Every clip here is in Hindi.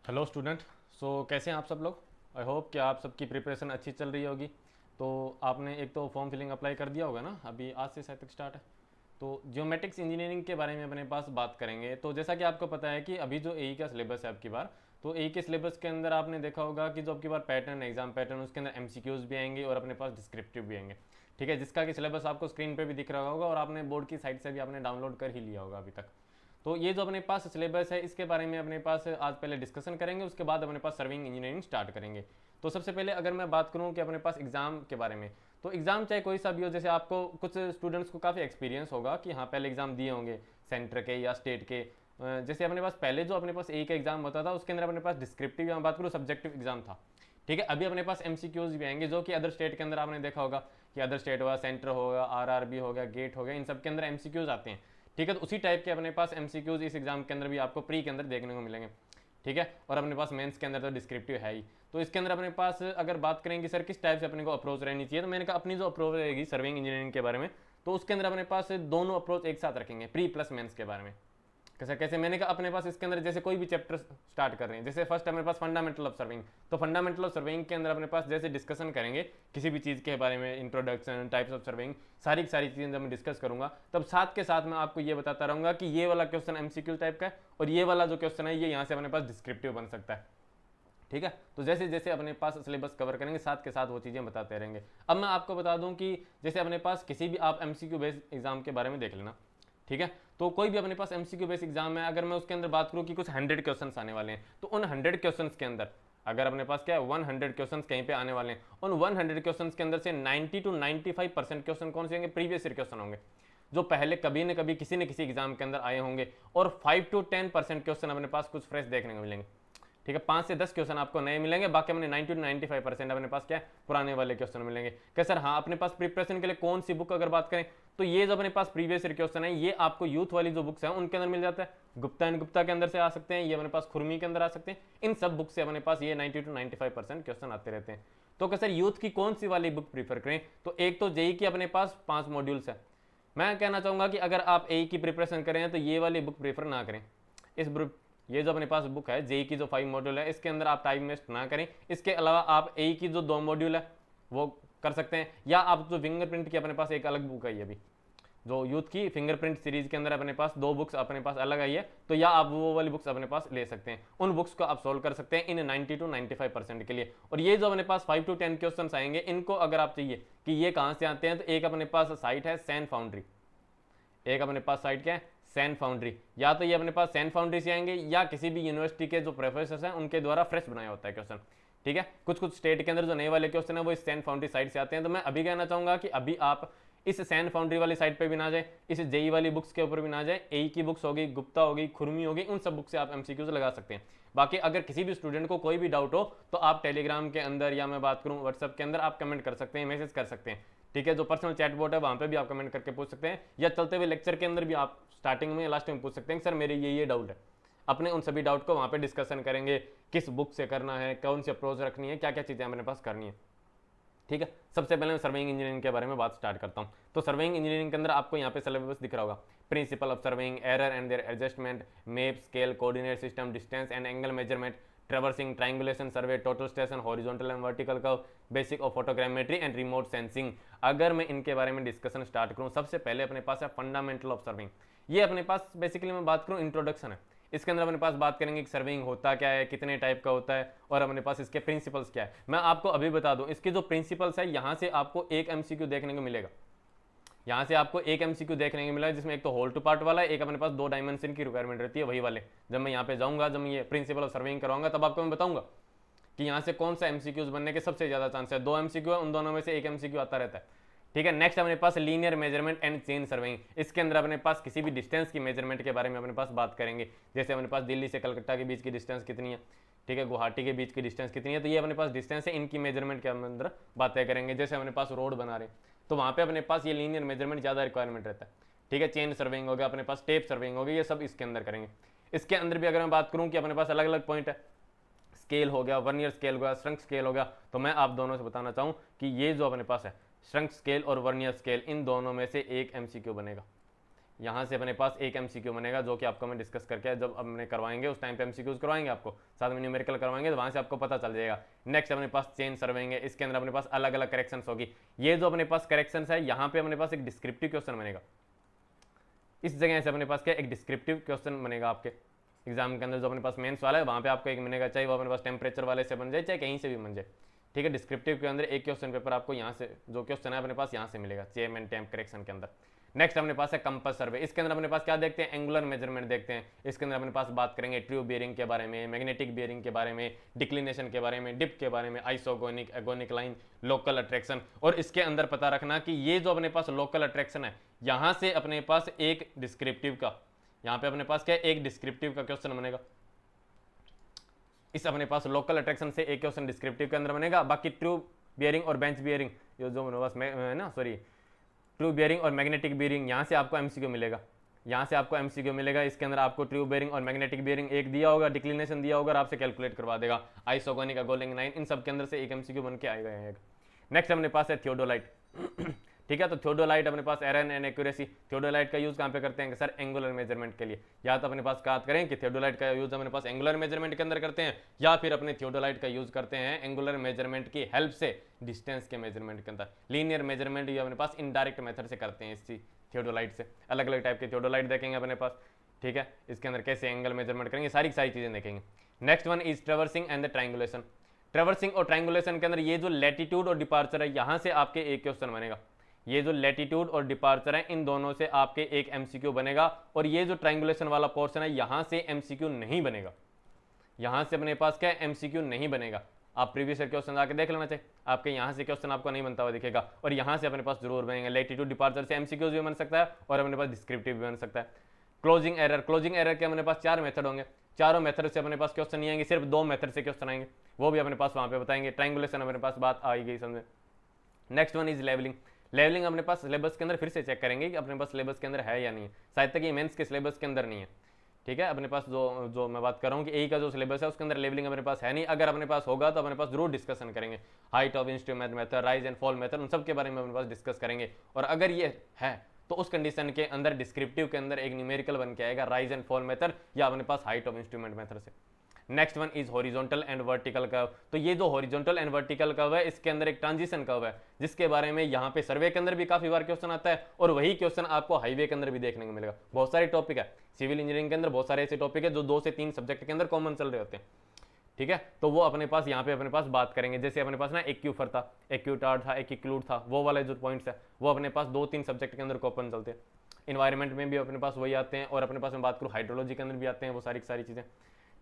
Hello student. कैसे हैं आप सब लोग। आई होप कि आप सबकी प्रिपरेशन अच्छी चल रही होगी। तो आपने एक तो फॉर्म फिलिंग अप्लाई कर दिया होगा ना, अभी आज से शायद तक स्टार्ट है। तो जियोमेट्रिक्स इंजीनियरिंग के बारे में अपने पास बात करेंगे। तो जैसा कि आपको पता है कि अभी जो एई का सिलेबस है आपकी बार, तो एई के सिलेबस के अंदर आपने देखा होगा कि जो आपकी बार पैटर्न एग्जाम पैटर्न, उसके अंदर एमसीक्यूज भी आएंगे और अपने पास डिस्क्रिप्टिव भी आएंगे। ठीक है, जिसका कि सिलेबस आपको स्क्रीन पे भी दिख रहा होगा और आपने बोर्ड की साइट से भी आपने डाउनलोड कर ही लिया होगा अभी तक। तो ये जो अपने पास सिलेबस है इसके बारे में अपने पास आज पहले डिस्कशन करेंगे, उसके बाद अपने पास सर्विंग इंजीनियरिंग स्टार्ट करेंगे। तो सबसे पहले अगर मैं बात करूं कि अपने पास एग्जाम के बारे में, तो एग्जाम चाहे कोई सा भी हो, जैसे आपको कुछ स्टूडेंट्स को काफ़ी एक्सपीरियंस होगा कि हाँ पहले एग्जाम दिए होंगे सेंटर के या स्टेट के। जैसे अपने पास पहले जो अपने पास एक एग्जाम होता था उसके अंदर अपने पास डिस्क्रिप्टिव या बात करूँ सब्जेक्टिव एग्जाम था। ठीक है, अभी अपने पास एमसीक्यूज भी आएंगे जो कि अदर स्टेट के अंदर आपने देखा होगा कि अदर स्टेट होगा, सेंटर होगा, आरआरबी हो गया, गेट हो गया, इन सब के अंदर एमसीक्यूज आते हैं। ठीक है, तो उसी टाइप के अपने पास एमसीक्यूज इस एग्जाम के अंदर भी आपको प्री के अंदर देखने को मिलेंगे। ठीक है, और अपने पास मेंस के अंदर तो डिस्क्रिप्टिव है ही। तो इसके अंदर अपने पास अगर बात करेंगे सर किस टाइप से अपने को अप्रोच रहनी चाहिए, तो मैंने कहा अपनी जो अप्रोच रहेगी सर्विंग इंजीनियरिंग के बारे में, तो उसके अंदर अपने पास दोनों अप्रोच एक साथ रखेंगे, प्री प्लस मेंस के बारे में। कैसे कैसे मैंने कहा अपने पास इसके अंदर जैसे कोई भी चैप्टर स्टार्ट कर रहे हैं, जैसे फर्स्ट अपने पास फंडामेंटल ऑफ सर्विंग, तो फंडामेंटल ऑफ सर्विंग के अंदर अपने पास जैसे डिस्कशन करेंगे किसी भी चीज़ के बारे में, इंट्रोडक्शन, टाइप्स ऑफ सर्विंग, सारी की सारी चीज़ें जब मैं डिस्कस करूंगा तब साथ के साथ मैं आपको ये बताता रहूंगा कि ये वाला क्वेश्चन एमसीक्यू टाइप का है और ये वाला जो क्वेश्चन है ये यहाँ से अपने पास डिस्क्रिप्टिव बन सकता है। ठीक है, तो जैसे जैसे अपने पास सिलेबस कवर करेंगे साथ के साथ वो चीज़ें बताते रहेंगे। अब मैं आपको बता दूं कि जैसे अपने पास किसी भी आप एमसीक्यू बेस्ड एग्जाम के बारे में देख लेना। ठीक है, तो कोई भी अपने पास एमसीक्यू बेस्ड एग्जाम है, अगर मैं उसके अंदर बात करूं कि कुछ 100 क्वेश्चन आने वाले हैं, तो उन 100 क्वेश्चन के अंदर अगर अपने पास क्या है 100 क्वेश्चन कहीं पे आने वाले हैं, उन 100 क्वेश्चन के अंदर से 90 to 95% क्वेश्चन कौन से होंगे, प्रीवियस ईयर क्वेश्चन होंगे जो पहले कभी न कभी किसी न किसी एग्जाम के अंदर आए होंगे। और 5 to 10% क्वेश्चन अपने पास कुछ फ्रेश देखने को मिलेंगे। ठीक है, 5 से 10 क्वेश्चन आपको नए मिलेंगे, बाकी अपने 90 to 95% अपने पास क्या है पुराने वाले क्वेश्चन मिलेंगे। क्या सर, हाँ अपने पास प्रिपरेशन के लिए कौन सी बुक अगर बात करें, तो ये जो अपने पास प्रीवियस ईयर क्वेश्चन है ये आपको यूथ वाली जो बुक्स हैं उनके अंदर मिल जाता है। गुप्ता एंड गुप्ता के अंदर से आ सकते हैं, ये अपने पास खुरमी के अंदर आ सकते हैं। इन सब बुक से अपने पास ये 90 to 95% क्वेश्चन आते रहते हैं। तो क्या सर यूथ की कौन सी वाली बुक प्रीफर करें, तो एक तो जेई की अपने पास 5 मॉड्यूल्स है। मैं कहना चाहूंगा कि अगर आप ए की प्रिपरेशन करें तो ये वाली बुक प्रीफर ना करें। इस ये जो अपने पास बुक है जेई की जो 5 मॉड्यूल है इसके अंदर आप टाइम वेस्ट ना करें। इसके अलावा आप ए की जो 2 मॉड्यूल है वो कर सकते हैं, या आप जो फिंगरप्रिंट की अपने पास एक अलग बुक है, ये भी जो यूथ की फिंगरप्रिंट सीरीज के अंदर अपने पास 2 बुक्स अपने पास अलग आई है, तो या आप वो वाली बुक्स अपने पास ले सकते हैं। उन बुक्स को आप सोल्व कर सकते हैं इन 90 to 95% के लिए। और ये जो अपने पास 5 to 10 क्वेश्चन आएंगे इनको अगर आप चाहिए कि ये कहाँ से आते हैं, तो एक अपने पास साइट है सैन फाउंड्री। एक अपने पास साइट क्या है, सैन फाउंड्री। या तो ये अपने पास सैन फाउंड्री से आएंगे या किसी भी यूनिवर्सिटी के जो प्रोफेसर हैं उनके द्वारा फ्रेश बनाया होता है क्वेश्चन। ठीक है, कुछ कुछ स्टेट के अंदर जो नए वाले क्वेश्चन है वो इस सैन फाउंड्री साइट से आते हैं। तो मैं अभी कहना चाहूंगा कि अभी आप इस सैन फाउंड्री वाली साइट पे भी ना जाए, इस जेई वाली बुक्स के ऊपर भी ना जाए, एई की बुक्स होगी, गुप्ता होगी, खुरमी होगी, उन सब बुक से आप एमसीक्यूज लगा सकते हैं। बाकी अगर किसी भी स्टूडेंट को कोई भी डाउट हो तो आप टेलीग्राम के अंदर या मैं बात करूं व्हाट्सएप के अंदर आप कमेंट कर सकते हैं, मैसेज कर सकते हैं। ठीक है, जो पर्सनल चैट बोर्ड है वहां पे भी आप कमेंट करके पूछ सकते हैं, या चलते हुए लेक्चर के अंदर भी आप स्टार्टिंग में लास्ट में पूछ सकते हैं सर मेरे ये डाउट है। अपने उन सभी डाउट को वहां पे डिस्कशन करेंगे, किस बुक से करना है, कौन सी अप्रोच रखनी है, क्या क्या चीज़ें अपने पास करनी है। ठीक है, सबसे पहले मैं सर्वेइंग इंजीनियरिंग के बारे में बात स्टार्ट करता हूँ। तो सर्वेइंग इंजीनियरिंग के अंदर आपको यहाँ पे सिलेबस दिख रहा होगा, principle of surveying, error and their adjustment, map, scale, coordinate system, distance and angle measurement, traversing, triangulation survey, total station, horizontal and vertical curve, basic of photogrammetry and remote sensing. अगर मैं इनके बारे में डिस्कशन स्टार्ट करूँ, सबसे पहले अपने पास है फंडामेंटल ऑफ सर्विंग। ये अपने पास बेसिकली मैं बात करूँ इंट्रोडक्शन है। इसके अंदर अपने पास बात करेंगे कि सर्विंग होता क्या है, कितने टाइप का होता है, और अपने पास इसके प्रिंसिपल्स क्या है। मैं आपको अभी बता दूं इसके जो प्रिंसिपल्स है यहाँ से आपको एक एमसीक्यू देखने को मिलेगा। यहाँ से आपको एक एमसीक्यू देखने को मिला है जिसमें एक तो होल टू पार्ट वाला है, एक अपने पास 2 डायमेंशन की रिक्वायरमेंट रहती है वही वाले। जब मैं यहाँ पे जाऊँगा, जब मैं ये प्रिंसिपल ऑफ सर्विंग कराऊंगा तब आपको मैं बताऊंगा कि यहाँ से कौन सा एमसीक्यूज बनने के सबसे ज्यादा चांस है। 2 एमसीक्यू है, उन दोनों में से एक एमसीक्यू आता रहता है। ठीक है, नेक्स्ट अपने पास linear measurement and chain surveying. इसके अंदर अपने पास किसी भी डिस्टेंस की मेजरमेंट के बारे में अपने पास बात करेंगे, जैसे अपने पास दिल्ली से कलकत्ता के बीच की डिस्टेंस कितनी है, ठीक है, गुवाहाटी के बीच की डिस्टेंस कितनी है, तो ये अपने पास डिस्टेंस है, इनकी मेजरमेंट के अंदर बातें करेंगे। जैसे अपने पास रोड बना रहे तो वहाँ पे अपने पास ये लीनियर मेजरमेंट ज़्यादा रिक्वायरमेंट रहता है। ठीक है, चेन सर्वेइंग हो गया, अपने पास टेप सर्वेइंग हो गई, ये सब इसके अंदर करेंगे। इसके अंदर भी अगर मैं बात करूँ कि अपने पास अलग अलग पॉइंट है, स्केल हो गया, वर्नियर स्केल हो गया, श्रंक स्केल हो गया, तो मैं आप दोनों से बताना चाहूँ कि ये जो अपने पास है श्रंक स्केल और वर्नियर स्केल, इन दोनों में से एक एमसीक्यू बनेगा। यहाँ से अपने पास एक एमसीक्यू बनेगा जो कि आपको मैं डिस्कस करके जब हमने करवाएंगे उस टाइम पे एमसीक्यूज करवाएंगे, आपको साथ में न्यूमेरिकल करवाएंगे, तो वहाँ से आपको पता चल जाएगा। नेक्स्ट अपने पास चेन सर्विंग है, इसके अंदर अपने पास अलग अलग करेक्शन होगी। ये जो अपने पास करेक्शन है, यहाँ पे अपने पास एक डिस्क्रिप्टिव क्वेश्चन बनेगा। इस जगह से अपने पास क्या एक डिस्क्रिप्टिव क्वेश्चन बनेगा आपके एग्जाम के अंदर। जो अपने पास मेंस वाला है वहाँ पे आपको एक बनेगा, चाहे वो अपने पास टेम्परेचर वाले से बन जाए चाहे कहीं से भी बन जाए, ठीक है। डिस्क्रिप्टिव के अंदर एक क्वेश्चन पेपर आपको यहाँ से जो क्वेश्चन है अपने पास यहाँ से मिलेगा चेम एंड टेम्प करेक्शन के अंदर। नेक्स्ट अपने पास है कंपास सर्वे, इसके अंदर अपने पास क्या देखते हैं, एंगुलर मेजरमेंट देखते हैं। इसके अंदर अपने पास बात करेंगे ट्रू बियरिंग के बारे में, मैग्नेटिक बियरिंग के बारे में, डिक्लिनेशन के बारे में, डिप के बारे में, आइसोगोनिक एगोनिक लाइन, लोकल अट्रैक्शन। और इसके अंदर पता रखना कि ये जो अपने पास लोकल अट्रैक्शन है, यहाँ से अपने पास एक डिस्क्रिप्टिव का, यहाँ पे अपने पास क्या एक डिस्क्रिप्टिव का क्वेश्चन बनेगा। इस अपने पास लोकल अट्रैक्शन से एक क्वेश्चन डिस्क्रिप्टिव के अंदर बनेगा। बाकी ट्रू बियरिंग और बेंच बियरिंग जो मेरे पास है ना, सॉरी, ट्रू बियरिंग और मैग्नेटिक बियरिंग, यहाँ से आपको एमसीक्यू मिलेगा, यहाँ से आपको एमसीक्यू मिलेगा। इसके अंदर आपको ट्रू बियरिंग और मैग्नेटिक बियरिंग एक दिया होगा, डिक्लिनेशन दिया होगा और आपसे कैलकुलेट करवा देगा। आइसोगोनिक एगोनिक लाइन, इन सब के अंदर से एक एमसीक्यू बन के आएगा। नेक्स्ट अपने पास है थियोडोलाइट ठीक है। तो थियोडोलाइट अपने पास एरर एंड एक्यूरेसी, थियोडोलाइट का यूज कहाँ पे करते हैं सर, एंगुलर मेजरमेंट के लिए। या तो अपने पास बात करें कि थियोडोलाइट का यूज अपने पास एंगुलर मेजरमेंट के अंदर करते हैं, या फिर अपने थियोडोलाइट का यूज करते हैं एंगुलर मेजरमेंट की हेल्प से डिस्टेंस के मेजरमेंट के अंदर। लीनियर मेजरमेंट ये अपने पास इनडायरेक्ट मेथड से करते हैं इस थियोडोलाइट से। अलग अलग टाइप के थियोडोलाइट देखेंगे अपने पास, ठीक है। इसके अंदर कैसे एंगल मेजरमेंट करेंगे, सारी चीजें देखेंगे। Next one is traversing and the triangulation. Traversing और ट्रायंगुलेशन के अंदर ये जो लैटिट्यूड और डिपार्चर है, यहाँ से आपके एक क्वेश्चन बनेगा। ये जो लैटिट्यूड और डिपार्चर है, इन दोनों से आपके एक एमसीक्यू बनेगा। और ये जो ट्रायंगुलेशन वाला पोर्शन है, यहाँ से एमसीक्यू नहीं बनेगा। यहाँ से अपने पास क्या एमसीक्यू नहीं बनेगा। आप प्रीवियस ईयर क्वेश्चन आके देख लेना चाहिए, आपके यहाँ से क्वेश्चन आपको नहीं बनता हुआ दिखेगा। और यहाँ से अपने पास जरूर बनेंगे। लैटिट्यूड डिपार्चर से एमसीक्यूज भी बन सकता है और अपने पास डिस्क्रिप्टिव भी बन सकता है। क्लोजिंग एरर, क्लोजिंग एरर के अपने पास 4 मेथड होंगे, चारों मेथड से अपने पास क्वेश्चन नहीं आएंगे, सिर्फ 2 मेथड से क्वेश्चन आएंगे, वो भी अपने पास वहाँ पे बताएंगे। ट्रायंगुलेशन अपने पास बात आ गई समझे। Next one is levelling. Levelling अपने पास सिलेबस के अंदर फिर से चेक करेंगे कि अपने पास सिलेबस के अंदर है या नहीं है। शायद तक ये मेंस के सिलेबस के अंदर नहीं है, ठीक है। अपने पास जो मैं बात कर रहा हूँ कि ए का जो सिलेबस है उसके अंदर लेवलिंग अपने पास है नहीं। अगर अपने पास होगा तो अपने पास जरूर डिस्कशन करेंगे। Height of instrument method, rise and fall method, उन सब के बारे में अपने पास डिस्कस करेंगे। और अगर ये है तो उस कंडीशन के अंदर डिस्क्रिप्टिव के अंदर एक न्यूमेरिकल बन के आएगा, राइज एंड फॉल मेथड या अपने पास हाइट ऑफ इंस्ट्रूमेंट मेथड से। Next one is horizontal and vertical curve. तो ये जो हॉरिजॉन्टल एंड वर्टिकल कर्व है, इसके अंदर एक ट्रांजिशन कर्व है, जिसके बारे में यहाँ पे सर्वे के अंदर भी काफी बार क्वेश्चन आता है और वही क्वेश्चन आपको हाईवे के अंदर भी देखने को मिलेगा। बहुत सारे टॉपिक है सिविल इंजीनियरिंग के अंदर, बहुत सारे ऐसे टॉपिक है जो 2 से 3 सब्जेक्ट के अंदर कॉमन चल रहे होते हैं, ठीक है। तो वो अपने पास यहाँ पे अपने पास बात करेंगे। जैसे अपने पास ना एक्यूफर था, एक्यूटार्ड था, एक्यूक्लूड था, वो वाले जो पॉइंट्स है वो अपने पास 2-3 सब्जेक्ट के अंदर कॉमन चलते हैं। इन्वायरमेंट में भी अपने पास वही आते हैं और अपने पास मैं बात करूँ हाइड्रोलॉजी के अंदर भी आते हैं वो सारी चीज़ें,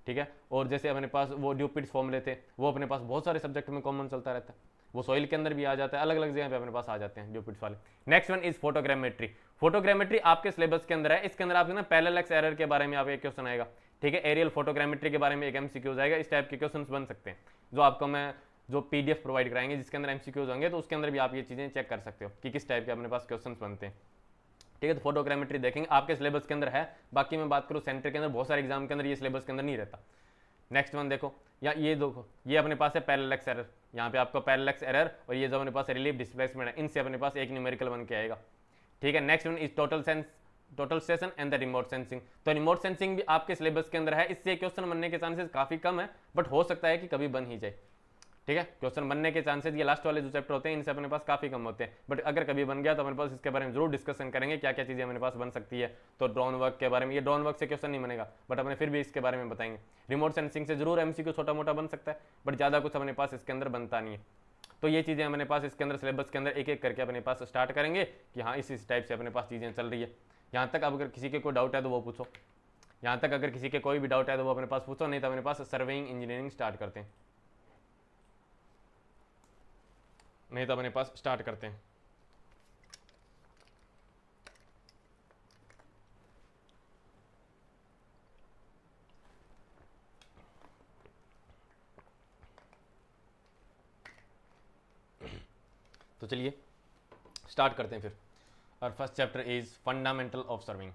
ठीक है। और जैसे अपने पास वो ड्यूपिड्स फॉर्मूले थे वो अपने पास बहुत सारे सब्जेक्ट में कॉमन चलता रहता है, वो सॉइल के अंदर भी आ जाता है, अलग अलग जगह पे अपने पास आ जाते हैं ड्यूपिड्स वाले। Next one is photogrammetry. Photogrammetry आपके सिलेबस के अंदर है, इसके अंदर आपके ना पैरेलल एरर के बारे में आप एक क्वेश्चन आएगा, ठीक है। एरियल फोटोग्रामेट्री के बारे में एक एमसीक्यूज आएगा। इस टाइप के क्वेश्चन बन सकते हैं जो आपको मैं जो पीडीएफ प्रोवाइड कराएंगे जिसके अंदर एमसीक्यूज होंगे, तो उसके अंदर भी आप ये चीजें चेक कर सकते हो कि किस टाइप के अपने पास क्वेश्चन बनते हैं, ठीक है। तो फोटोग्रामेट्री देखेंगे, आपके सिलेबस के अंदर है। बाकी मैं बात करूँ सेंटर के अंदर बहुत सारे एग्जाम के अंदर ये सिलेबस के अंदर नहीं रहता। नेक्स्ट वन देखो, या ये देखो, ये अपने पास है पैरेलक्स एरर। यहाँ पे आपको पैरेलक्स एरर और ये जो अपने पास रिलीफ डिस्प्लेसमेंट है, इनसे अपने पास एक न्यूमेरिकल बन के आएगा, ठीक है। Next one is total session and the remote sensing. तो रिमोट सेंसिंग भी आपके सिलेबस के अंदर है, इससे क्वेश्चन बनने के चांसेस काफी कम है, बट हो सकता है कि कभी बन ही जाए, ठीक है। क्वेश्चन बनने के चांसेस ये लास्ट वाले जो चैप्टर होते हैं इनसे अपने पास काफी कम होते हैं, बट अगर कभी बन गया तो अपने पास इसके बारे में जरूर डिस्कशन करेंगे क्या क्या चीजें अपने पास बन सकती है। तो ड्रोन वर्क के बारे में, ये ड्रोन वर्क से क्वेश्चन नहीं बनेगा बट अपने फिर भी इसके बारे में बताएंगे। रिमोट सेंसिंग से जरूर एमसीक्यू छोटा मोटा बन सकता है, बट ज्यादा कुछ अपने पास इसके अंदर बनता नहीं है। तो ये चीजें अपने पास इसके अंदर सिलेबस के अंदर एक एक करके अपने पास स्टार्ट करेंगे कि हाँ इस टाइप से अपने पास चीजें चल रही है। यहाँ तक अगर किसी के कोई डाउट है तो वो पूछो, यहाँ तक अगर किसी के कोई भी डाउट है तो वो अपने पास पूछो, नहीं तो अपने पास सर्वेइंग इंजीनियरिंग स्टार्ट करते हैं, नहीं तो अपने पास स्टार्ट करते हैं। तो चलिए स्टार्ट करते हैं फिर। और first chapter is fundamental of serving.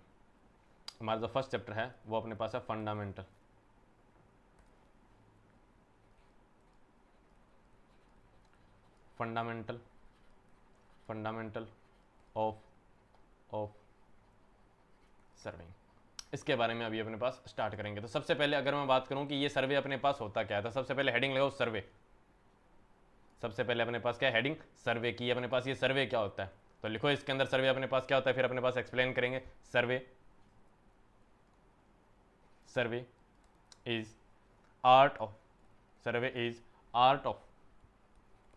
हमारा जो फर्स्ट चैप्टर है वो अपने पास है फंडामेंटल। फंडामेंटल ऑफ सर्वेइंग, इसके बारे में अभी अपने पास स्टार्ट करेंगे। तो सबसे पहले अगर मैं बात करूं कि ये सर्वे अपने पास होता क्या था, सबसे पहले हेडिंग लगाओ सर्वे। सबसे पहले अपने पास क्या हेडिंग, सर्वे की। अपने पास ये सर्वे क्या होता है, तो लिखो इसके अंदर सर्वे अपने पास क्या होता है, फिर अपने पास एक्सप्लेन करेंगे। Survey survey is art of, survey is art of,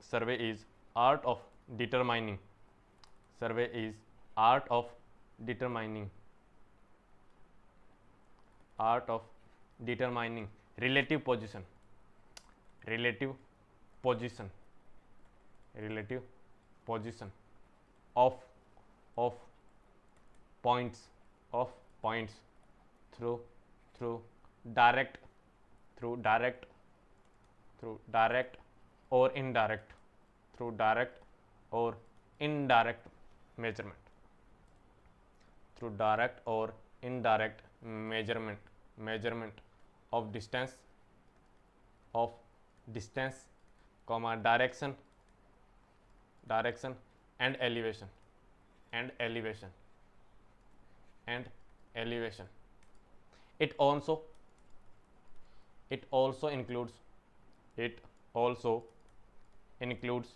survey is art of determining, survey is art of determining, art of determining relative position, relative position, relative position of points, of points through direct, through direct, through direct और इनडायरेक्ट, थ्रू डायरेक्ट और इनडायरेक्ट मेजरमेंट, थ्रू डायरेक्ट और indirect measurement, measurement of distance, of distance, comma direction, direction and elevation, and elevation, and elevation. It also includes, it also includes,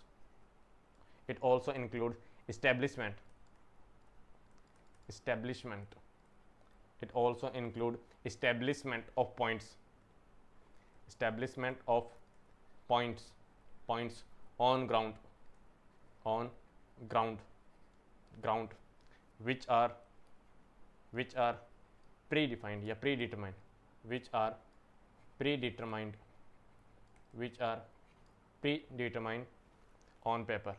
it also includes establishment, establishment, it also include establishment of points, establishment of points, points on ground, on ground, ground which are predefined या predetermined, which are predetermined, which are predetermined on paper,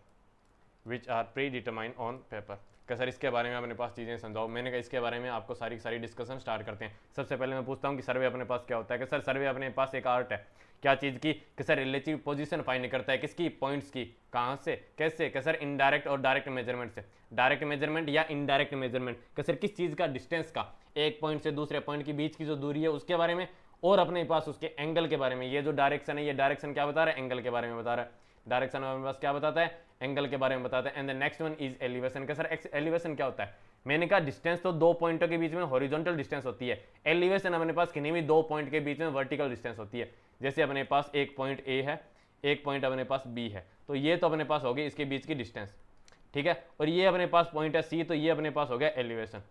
which are predetermined on paper। क्या सर इसके बारे में अपने पास चीज़ें समझाओ। मैंने कहा इसके बारे में आपको सारी डिस्कशन स्टार्ट करते हैं। सबसे पहले मैं पूछता हूँ कि सर्वे अपने पास क्या होता है। कि सर सर्वे अपने पास एक आर्ट है, क्या चीज़ की, कि सर रिलेटिव पोजीशन फाइंड करता है, किसकी, पॉइंट्स की। कहाँ से, कैसे, कि सर इनडायरेक्ट और डायरेक्ट मेजरमेंट से। डायरेक्ट मेजरमेंट या इनडायरेक्ट मेजरमेंट, कि सर किस चीज़ का, डिस्टेंस का, एक पॉइंट से दूसरे पॉइंट के बीच की जो दूरी है उसके बारे में, और अपने पास उसके एंगल के बारे में। ये जो डायरेक्शन है, ये डायरेक्शन क्या बता रहा है, एंगल के बारे में बता रहा है। डायरेक्शन हमारे पास क्या बताता है, एंगल के बारे में बताता है। And the next one is elevation. का सर एलिवेशन क्या होता है, मैंने कहा डिस्टेंस तो दो पॉइंटों के बीच में हॉरिजॉन्टल डिस्टेंस होती है। एलिवेशन अपने पास किन्हीं भी दो पॉइंट के बीच में वर्टिकल डिस्टेंस होती है। जैसे अपने पास एक पॉइंट ए है, एक पॉइंट अपने पास बी है, तो ये तो अपने पास होगी इसके बीच की डिस्टेंस, ठीक है। और ये अपने पास पॉइंट है सी, तो ये अपने पास हो गया एलिवेशन,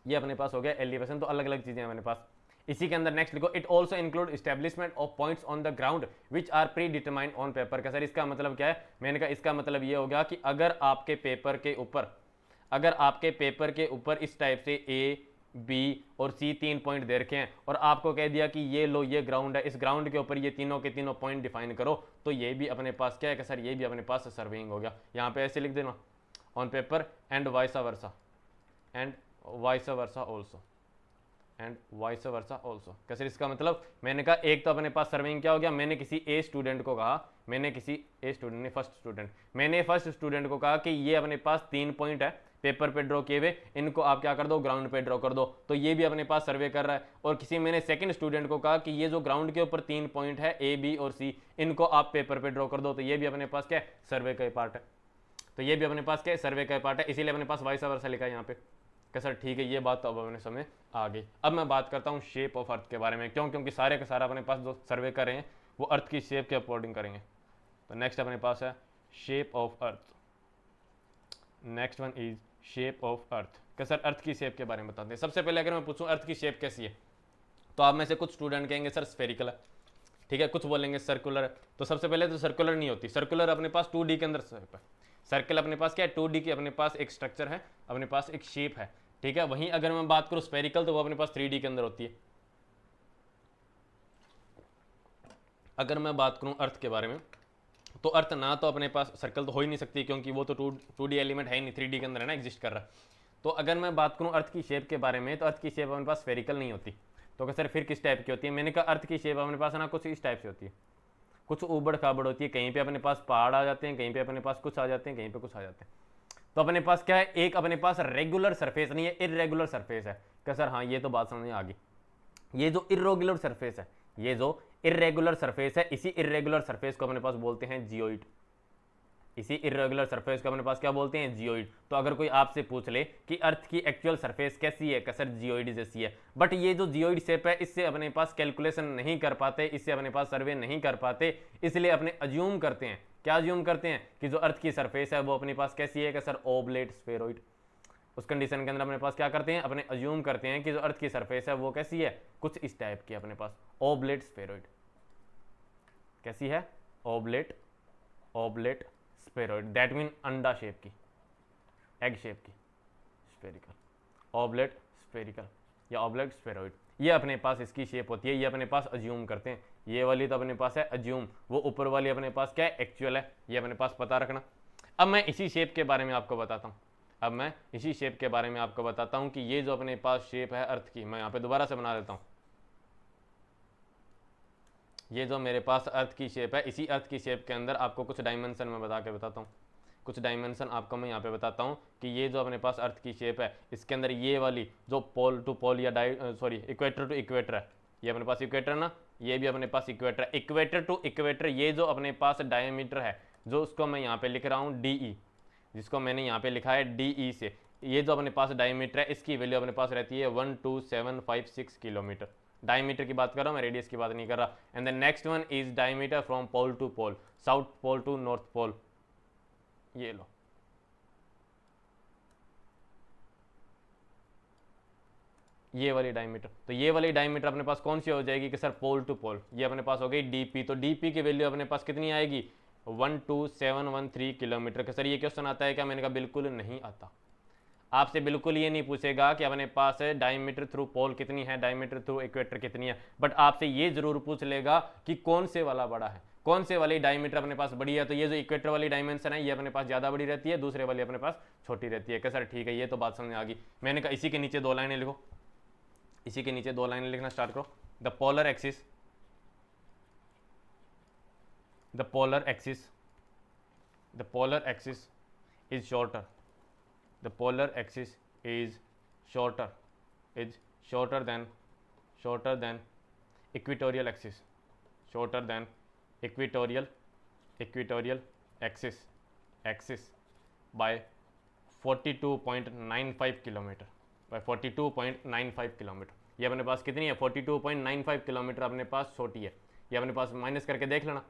ये अपने पास हो गया एलिवेशन। तो अलग अलग चीजें अपने पास। इसी के अंदर नेक्स्ट लिखो, it also include establishment of points on the ground which are predetermined on paper. का सर इसका मतलब क्या है, मैंने कहा इसका मतलब ये हो गया कि अगर आपके पेपर के ऊपर, अगर आपके पेपर के ऊपर इस टाइप से ए बी और सी तीन पॉइंट दे रखे हैं और आपको कह दिया कि ये लो ये ग्राउंड है, इस ग्राउंड के ऊपर ये तीनों के तीनों पॉइंट डिफाइन करो, तो ये भी अपने पास क्या है कि सर ये भी अपने पास सर्वेइंग हो गया। यहाँ पे ऐसे लिख देना on paper and vice versa, and vice versa also, and vice versa also. कैसे इसका मतलब, मैंने कहा एक तो अपने पास सर्वेइंग क्या हो गया, मैंने किसी ए स्टूडेंट को कहा, मैंने किसी ए स्टूडेंट ने फर्स्ट स्टूडेंट, मैंने फर्स्ट स्टूडेंट को कहा कि ये अपने पास तीन पॉइंट है पेपर पे ड्रॉ किए हुए, इनको आप क्या कर दो, ग्राउंड पे ड्रॉ कर दो, तो ये भी अपने पास सर्वे कर रहा है। और किसी मैंने सेकंड स्टूडेंट को कहा कि ये जो ग्राउंड के ऊपर तीन पॉइंट है ए बी और सी, इनको आप पेपर पे ड्रॉ कर दो, तो ये भी अपने पास क्या है, सर्वे का पार्ट है। तो ये भी अपने पास क्या है, सर्वे का पार्ट है, इसीलिए अपने पास वाइस वर्सा लिखा है यहाँ पे। क्या सर ठीक है, ये बात तो अब अपने समझ आ गई। अब मैं बात करता हूँ शेप ऑफ अर्थ के बारे में, क्यों, क्योंकि सारे का सारा अपने पास जो सर्वे कर रहे हैं वो अर्थ की शेप के अकॉर्डिंग करेंगे। तो नेक्स्ट अपने पास है shape of earth, next one is shape of earth. क्या सर अर्थ की शेप के बारे में बताते हैं। सबसे पहले अगर मैं पूछूं अर्थ की शेप कैसी है, तो आप में से कुछ स्टूडेंट कहेंगे सर स्फेरिकल है, ठीक है, कुछ बोलेंगे सर्कुलर है। तो सबसे पहले तो सर्कुलर नहीं होती, सर्कुलर अपने पास 2D के अंदर शेप है। सर्कल अपने पास क्या है, 2D की अपने पास एक स्ट्रक्चर है, अपने पास एक शेप है, ठीक है। वहीं अगर मैं बात करूं स्फेरिकल, तो वो अपने पास 3D के अंदर होती है। अगर मैं बात करूं अर्थ के बारे में, तो अर्थ ना तो अपने पास सर्कल तो हो ही नहीं सकती, क्योंकि वो तो 2D एलिमेंट है ही नहीं, 3D के अंदर है ना, एग्जिस्ट कर रहा है। तो अगर मैं बात करूं अर्थ की शेप के बारे में, तो अर्थ की शेप अपने पास स्फेरिकल नहीं होती। तो सर फिर किस टाइप की होती है, मैंने कहा अर्थ की शेप अपने पास है ना कुछ इस टाइप से होती है, कुछ उबड़ खाबड़ होती है, कहीं पे अपने पास पहाड़ आ जाते हैं, कहीं पे अपने पास कुछ आ जाते हैं, कहीं पे कुछ आ जाते हैं। तो अपने पास क्या है, एक अपने पास रेगुलर सरफेस नहीं है, इरेगुलर सरफेस है। क्या सर हाँ, ये तो बात समझ में आ गई। ये जो इरेगुलर सरफेस है, ये जो इरेगुलर सरफेस है, इसी इरेगुलर सरफेस को अपने पास बोलते हैं जियोइड। इसी इरेगुलर सरफेस को अपने पास क्या बोलते हैं, जियोइड। तो अगर कोई आपसे पूछ ले कि अर्थ की एक्चुअल सरफेस कैसी है, सर जियोइड जैसी है, बट ये जो जियोइड शेप है इससे अपने पास कैलकुलेशन नहीं कर पाते, इससे अपने पास सर्वे नहीं कर पाते, इसलिए अपने अज्यूम करते हैं, क्या अज्यूम करते हैं कि जो अर्थ की सरफेस है वो अपने पास कैसी है, सर ओबलेट स्फेरॉइड। उस कंडीशन के अंदर अपने पास क्या करते हैं, अपने अज्यूम करते हैं कि जो अर्थ की सरफेस है वो कैसी है, कुछ इस टाइप की अपने पास ओबलेट स्फेरॉइड। कैसी है, ओबलेट ओबलेट स्फेरॉइड, दैट मीन अंडा शेप की, एग शेप की, स्फेरिकल, ओबलेट स्फेरिकल या ओबलेट स्फेरॉइड, ये अपने पास इसकी शेप होती है, ये अपने पास अज्यूम करते हैं। ये वाली तो अपने पास है अज्यूम, वो ऊपर वाली अपने पास क्या है, एक्चुअल है, ये अपने पास पता रखना। अब मैं इसी शेप के बारे में आपको बताता हूँ, अब मैं इसी शेप के बारे में आपको बताता हूँ कि ये जो अपने पास शेप है अर्थ की, मैं यहाँ पे दोबारा से बना देता हूँ। ये जो मेरे पास अर्थ की शेप है, इसी अर्थ की शेप के अंदर आपको कुछ डायमेंशन में बताता हूँ, कुछ डायमेंशन आपको मैं यहाँ पे बताता हूँ कि ये जो अपने पास अर्थ की शेप है इसके अंदर ये वाली जो पोल टू पोल या इक्वेटर टू इक्वेटर है, ये अपने पास इक्वेटर ना, ये भी अपने पास इक्वेटर है, इक्वेटर टू इक्वेटर, ये जो अपने पास डायमीटर है, जो उसको मैं यहाँ पे लिख रहा हूँ DE, जिसको मैंने यहाँ पे लिखा है DE से, ये जो अपने पास डायमीटर है इसकी वैल्यू अपने पास रहती है 12756 किलोमीटर। डायमीटर की बात कर रहा हूँ मैं, रेडियस की बात नहीं कर रहा। And the next one is diameter from pole to pole, south pole to north pole, ये लो, ये वाली डायमीटर। तो ये वाली डायमीटर अपने पास कौन सी हो जाएगी कि सर पोल टू पोल, ये अपने पास हो गई DP। तो DP की वैल्यू अपने पास कितनी आएगी, 12713 किलोमीटर। का सर ये क्वेश्चन आता है क्या, मैंने कहा बिल्कुल नहीं आता। आपसे बिल्कुल ये नहीं पूछेगा कि अपने पास डायमीटर थ्रू पोल कितनी है, डायमीटर थ्रू इक्वेटर कितनी है, बट आपसे ये जरूर पूछ लेगा कि कौन से वाला बड़ा है, कौन से वाली डायमीटर अपने पास बड़ी है। तो ये जो इक्वेटर वाली डायमेंशन है ये अपने पास ज़्यादा बड़ी रहती है, दूसरे वाली अपने पास छोटी रहती है। क्या सर ठीक है, ये तो बात समझ आ गई। मैंने कहा इसी के नीचे 2 लाइनें लिखो, इसी के नीचे 2 लाइनें लिखना स्टार्ट करो। The polar axis, the polar axis, the polar axis is shorter, the polar axis is shorter than equatorial axis, shorter than equatorial axis by 42.95 kilometre, by 42.95 kilometre. ये अपने पास कितनी है, 42.95 किलोमीटर अपने पास छोटी है। ये अपने पास माइनस करके देख लेना,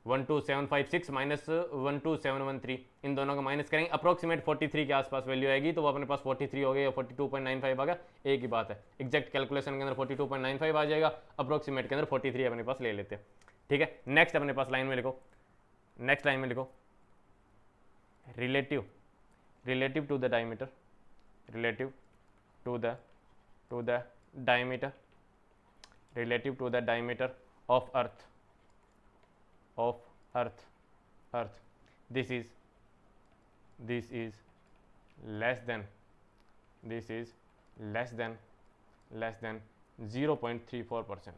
12756 माइनस 12713, इन दोनों को माइनस करेंगे, अप्रोक्सीमेट 43 के आसपास वैल्यू आएगी। तो वो अपने पास 43 हो गई या 42.95 आ गया, एक ही बात है। एग्जैक्ट कैलकुलेशन के अंदर 42.95 आ जाएगा, अप्रोक्सीमेट के अंदर 43 अपने पास ले लेते हैं। ठीक है, नेक्स्ट अपने पास लाइन में लिखो, नेक्स्ट लाइन में लिखो, relative to the diameter, relative to the diameter, relative to the diameter of Earth, this is less than 0.34%,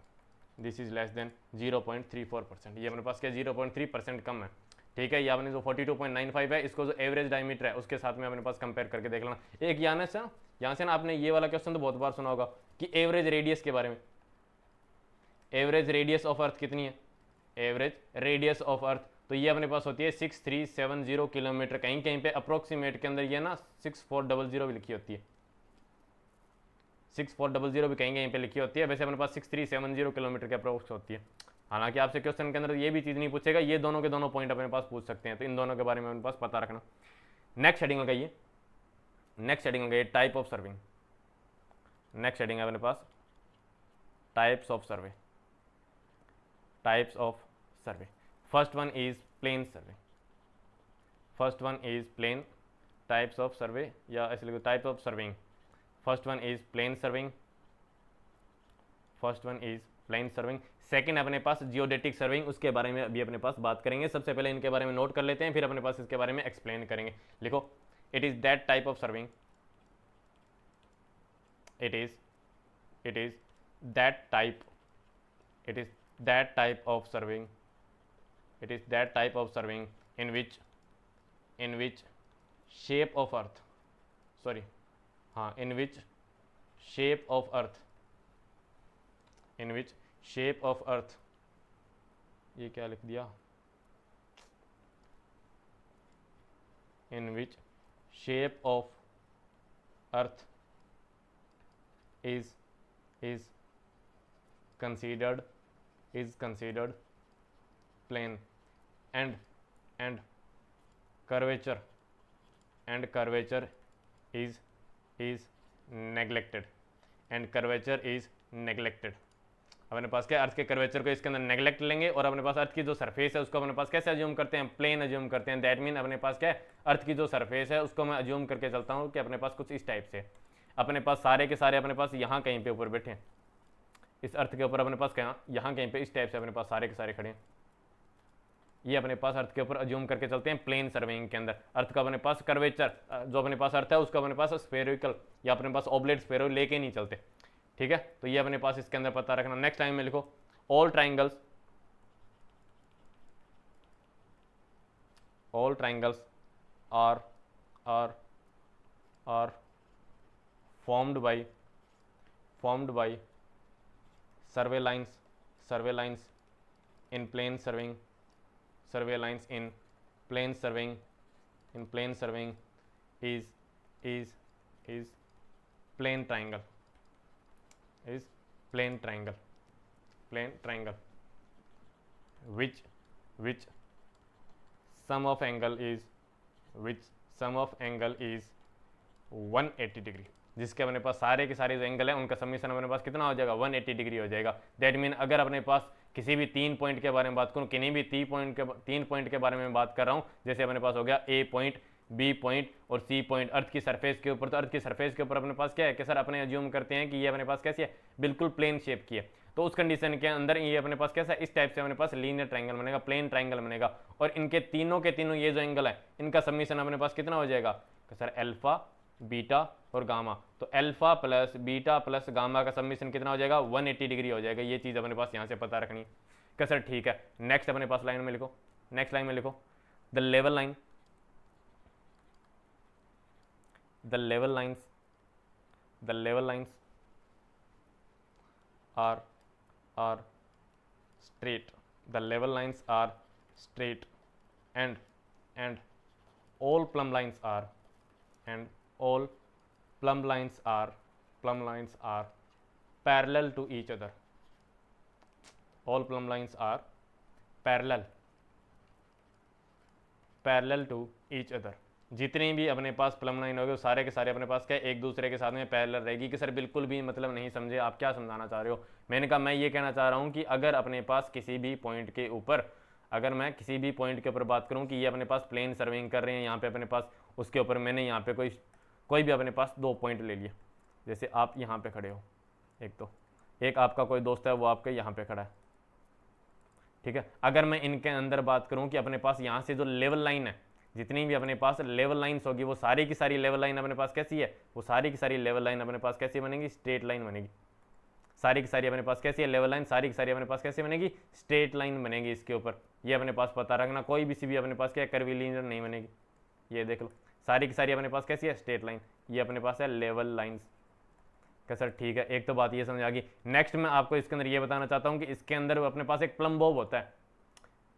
this is less than 0.34%। ये अपने पास क्या 0.3% कम है। ठीक है, ये आपने जो 42.95 है इसको जो एवरेज डायमीटर है उसके साथ में अपने पास कंपेयर करके देख लेना। एक यहाँ से ना आपने ये वाला क्वेश्चन तो बहुत बार सुना होगा कि एवरेज रेडियस के बारे में, एवरेज रेडियस ऑफ अर्थ कितनी है, एवरेज रेडियस ऑफ अर्थ, तो ये अपने पास होती है 6370 किलोमीटर। कहीं कहीं पे अप्रोक्सीमेट के अंदर ये ना 6400 भी लिखी होती है, 6400 भी कहीं कहीं पे लिखी होती है। वैसे अपने पास 6370 किलोमीटर के अप्रोक्स होती है। हालांकि आपसे क्वेश्चन के अंदर ये भी चीज़ नहीं पूछेगा, ये दोनों के दोनों पॉइंट अपने पास पूछ सकते हैं, तो इन दोनों के बारे में अपने पास पता रखना। नेक्स्ट हेडिंग लगाइए, नेक्स्ट हेडिंग लगाइए type of surveying. Next heading है अपने पास types of survey, types of survey. First one is plane survey, first one is plane types of survey, या ऐसे लिखो types of surveying. First one is plane surveying, first one is plane surveying. Second अपने पास जियोडेटिक सर्विंग, उसके बारे में अभी अपने पास बात करेंगे। सबसे पहले इनके बारे में नोट कर लेते हैं, फिर अपने पास इसके बारे में एक्सप्लेन करेंगे। लिखो, it is that type of serving, it is that type, it is that type of serving, it is that type of serving in which shape of earth, sorry in which shape of earth, in which shape of earth, ये क्या लिख दिया, in which shape of earth is considered plane, and curvature is neglected, and curvature is neglected। अपने पास क्या, अर्थ के कर्वेचर को इसके अंदर नेग्लेक्ट लेंगे और अपने पास अर्थ की जो सरफेस है उसको अपने पास कैसे अज्यूम करते हैं, प्लेन अज्यूम करते हैं। दैट मीन अपने पास क्या है, अर्थ की जो सरफेस है उसको मैं अज्यूम करके चलता हूँ कि अपने पास कुछ इस टाइप से, अपने पास सारे के सारे अपने पास यहाँ कहीं पे ऊपर बैठे हैं, इस अर्थ के ऊपर अपने पास क्या, यहाँ कहीं पे इस टाइप से अपने पास सारे के सारे खड़े हैं। ये अपने पास अर्थ के ऊपर अज्यूम करके चलते हैं प्लेन सर्वेइंग के अंदर। अर्थ का अपने पास कर्वेचर जो अपने पास अर्थ है उसका अपने पास स्फेरिकल या अपने पास ऑब्लेट स्फेरो लेके नहीं चलते, ठीक है। तो ये अपने पास इसके अंदर पता रखना। नेक्स्ट लाइन में लिखो, all triangles are formed by survey lines in plane surveying is plane triangle which sum of angle is 180 degree, जिसके अपने पास सारे के सारे जो एंगल है उनका समीशन अपने पास कितना हो जाएगा, 180 डिग्री हो जाएगा। दैट मीन अगर अपने पास किसी भी 3 पॉइंट के बारे में बात करूँ, किन्हीं भी 3 पॉइंट के बारे में बात कर रहा हूँ, जैसे अपने पास हो गया ए पॉइंट, बी पॉइंट और सी पॉइंट अर्थ की सरफेस के ऊपर, तो अर्थ की सरफेस के ऊपर अपने पास क्या है कि सर अपने अज्यूम करते हैं कि ये अपने पास कैसी है, बिल्कुल प्लेन शेप की है। तो उस कंडीशन के अंदर ये अपने पास कैसा है, इस टाइप से अपने पास लीनियर ट्रायंगल बनेगा, प्लेन ट्रायंगल बनेगा। और इनके तीनों के तीनों ये जो एंगल है इनका समीशन अपने पास कितना हो जाएगा कि सर अल्फा, बीटा और गामा। तो alpha plus beta plus gamma का समीशन कितना हो जाएगा, 180 डिग्री हो जाएगा। ये चीज़ अपने पास यहाँ से पता रखनी है। सर ठीक है, नेक्स्ट अपने पास लाइन में लिखो, नेक्स्ट लाइन में लिखो, the level line are straight, the level lines are straight and all plumb lines are parallel to each other, all plumb lines are parallel to each other। जितनी भी अपने पास प्लम लाइन होगी सारे के सारे अपने पास क्या एक दूसरे के साथ में पैरेलल रहेगी। कि सर बिल्कुल भी मतलब नहीं समझे, आप क्या समझाना चाह रहे हो। मैंने कहा मैं ये कहना चाह रहा हूँ कि अगर अपने पास किसी भी पॉइंट के ऊपर, अगर मैं किसी भी पॉइंट के ऊपर बात करूँ कि ये अपने पास प्लेन सर्विंग कर रहे हैं यहाँ पे अपने पास, उसके ऊपर मैंने यहाँ पे कोई भी अपने पास 2 पॉइंट ले लिया। जैसे आप यहाँ पे खड़े हो, एक आपका कोई दोस्त है वो आपके यहाँ पे खड़ा है, ठीक है। अगर मैं इनके अंदर बात करूँ कि अपने पास यहाँ से जो लेवल लाइन है, जितनी भी अपने पास लेवल लाइन्स होगी वो सारी की सारी लेवल लाइन अपने पास कैसी है, वो सारी की सारी लेवल लाइन अपने पास कैसी बनेगी, स्ट्रेट लाइन बनेगी। सारी की सारी अपने पास कैसी है, लेवल लाइन सारी की सारी अपने पास कैसी बनेगी, स्ट्रेट लाइन बनेगी। इसके ऊपर ये अपने पास पता रखना, कोई भी सी भी अपने पास क्या कर्वीलिनियर नहीं बनेगी। ये देख लो, सारी की सारी अपने पास कैसी है, स्ट्रेट लाइन। ये अपने पास है लेवल लाइन्स का। सर ठीक है, एक तो बात ये समझ आ गई। नेक्स्ट मैं आपको इसके अंदर ये बताना चाहता हूँ कि इसके अंदर अपने पास एक प्लम बॉब होता है,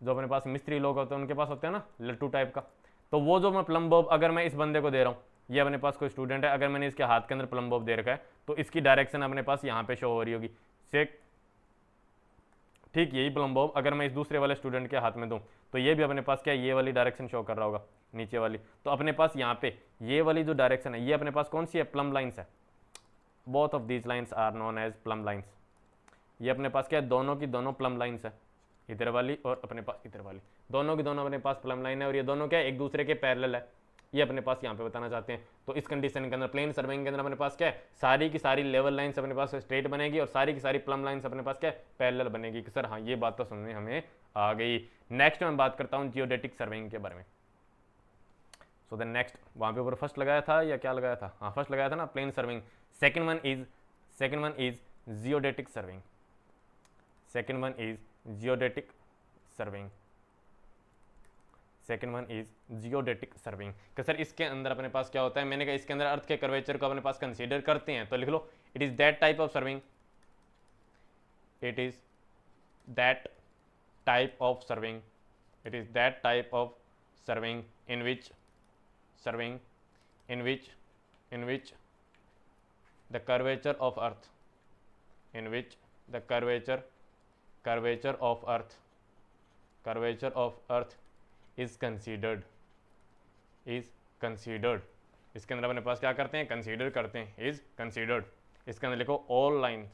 जो अपने पास मिस्त्री लोग होते हैं उनके पास होते हैं ना, लट्टू टाइप का। तो वो जो मैं प्लम बॉब अगर मैं इस बंदे को दे रहा हूँ, ये अपने पास कोई स्टूडेंट है, अगर मैंने इसके हाथ के अंदर प्लम बॉब दे रखा है तो इसकी डायरेक्शन अपने पास यहाँ पे शो हो रही होगी सेक। ठीक यही प्लम बॉब अगर मैं इस दूसरे वाले स्टूडेंट के हाथ में दूँ तो ये भी अपने पास क्या ये वाली डायरेक्शन शो कर रहा होगा, नीचे वाली। तो अपने पास यहाँ पे ये वाली जो डायरेक्शन है ये अपने पास कौन सी है, प्लम लाइन्स है। Both of these lines are known as plumb lines. ये अपने पास क्या है, दोनों की दोनों प्लम लाइन्स है, इधर वाली और अपने पास इधर वाली, दोनों की दोनों अपने पास प्लम लाइन है और ये दोनों क्या है, एक दूसरे के पैरेलल है। ये अपने पास यहाँ पे बताना चाहते हैं। तो इस कंडीशन के अंदर प्लेन सर्विंग के अंदर अपने पास क्या है, सारी की सारी लेवल लाइन्स अपने पास स्ट्रेट बनेगी और सारी की सारी प्लम लाइन्स अपने पास क्या है, पैरेलल बनेगी। कि सर हाँ ये बात तो समझने हमें आ गई। नेक्स्ट मैं बात करता हूँ जियोडेटिक सर्विंग के बारे में। सो द नेक्स्ट, वहाँ पे ऊपर फर्स्ट लगाया था या क्या लगाया था, हाँ फर्स्ट लगाया था ना, plane surveying. Second one is geodetic surveying. Second one is geodetic surveying. Second one is geodetic surveying. कि सर इसके अंदर अपने पास क्या होता है, मैंने कहा इसके अंदर अर्थ के कर्वेचर को अपने पास कंसीडर करते हैं। तो लिख लो, it is that type of surveying, it is that type of surveying, it is that type of surveying in which surveying in which the curvature of earth in which the curvature of earth is considered इसके अंदर अपने पास क्या करते हैं, कंसीडर करते हैं, इज कंसीडर्ड। इसके अंदर लिखो all lines